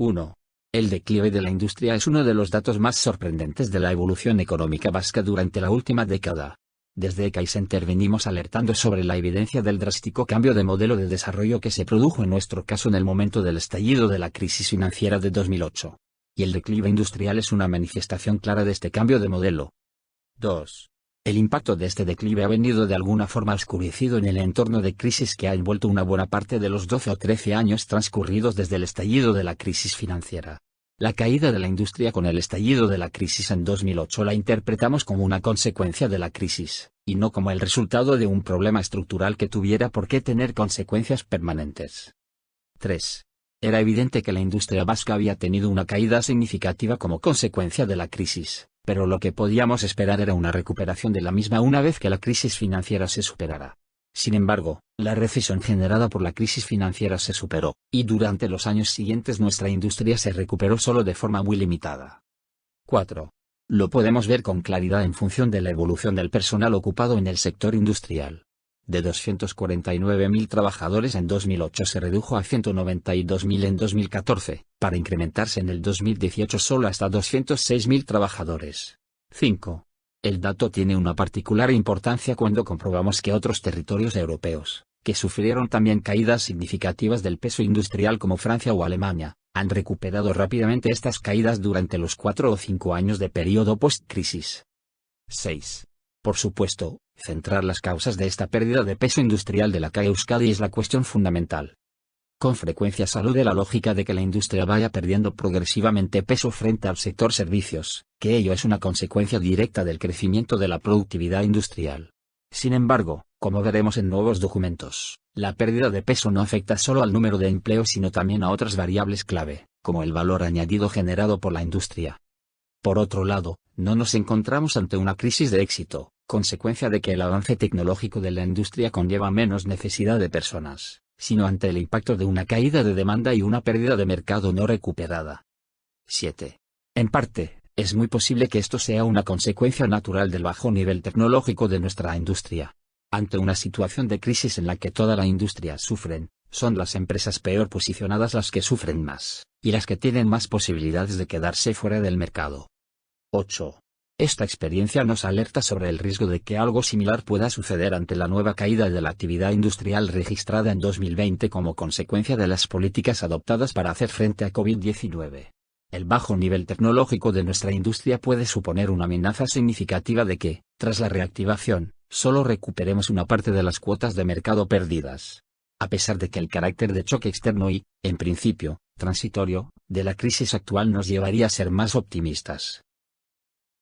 1. El declive de la industria es uno de los datos más sorprendentes de la evolución económica vasca durante la última década. Desde Center venimos alertando sobre la evidencia del drástico cambio de modelo de desarrollo que se produjo en nuestro caso en el momento del estallido de la crisis financiera de 2008. Y el declive industrial es una manifestación clara de este cambio de modelo. 2. El impacto de este declive ha venido de alguna forma oscurecido en el entorno de crisis que ha envuelto una buena parte de los 12 o 13 años transcurridos desde el estallido de la crisis financiera. La caída de la industria con el estallido de la crisis en 2008 la interpretamos como una consecuencia de la crisis, y no como el resultado de un problema estructural que tuviera por qué tener consecuencias permanentes. 3. Era evidente que la industria vasca había tenido una caída significativa como consecuencia de la crisis, pero lo que podíamos esperar era una recuperación de la misma una vez que la crisis financiera se superara. Sin embargo, la recesión generada por la crisis financiera se superó, y durante los años siguientes nuestra industria se recuperó solo de forma muy limitada. 4. Lo podemos ver con claridad en función de la evolución del personal ocupado en el sector industrial. De 249.000 trabajadores en 2008 se redujo a 192.000 en 2014, para incrementarse en el 2018 solo hasta 206.000 trabajadores. 5. El dato tiene una particular importancia cuando comprobamos que otros territorios europeos, que sufrieron también caídas significativas del peso industrial como Francia o Alemania, han recuperado rápidamente estas caídas durante los 4 o 5 años de periodo post-crisis. 6. Por supuesto, centrar las causas de esta pérdida de peso industrial de la CAE Euskadi es la cuestión fundamental. Con frecuencia se alude la lógica de que la industria vaya perdiendo progresivamente peso frente al sector servicios, que ello es una consecuencia directa del crecimiento de la productividad industrial. Sin embargo, como veremos en nuevos documentos, la pérdida de peso no afecta solo al número de empleos sino también a otras variables clave, como el valor añadido generado por la industria. Por otro lado, no nos encontramos ante una crisis de éxito, consecuencia de que el avance tecnológico de la industria conlleva menos necesidad de personas, sino ante el impacto de una caída de demanda y una pérdida de mercado no recuperada. 7. En parte, es muy posible que esto sea una consecuencia natural del bajo nivel tecnológico de nuestra industria. Ante una situación de crisis en la que toda la industria sufren, son las empresas peor posicionadas las que sufren más, y las que tienen más posibilidades de quedarse fuera del mercado. 8. Esta experiencia nos alerta sobre el riesgo de que algo similar pueda suceder ante la nueva caída de la actividad industrial registrada en 2020 como consecuencia de las políticas adoptadas para hacer frente a COVID-19. El bajo nivel tecnológico de nuestra industria puede suponer una amenaza significativa de que, tras la reactivación, solo recuperemos una parte de las cuotas de mercado perdidas. A pesar de que el carácter de choque externo y, en principio, transitorio, de la crisis actual nos llevaría a ser más optimistas.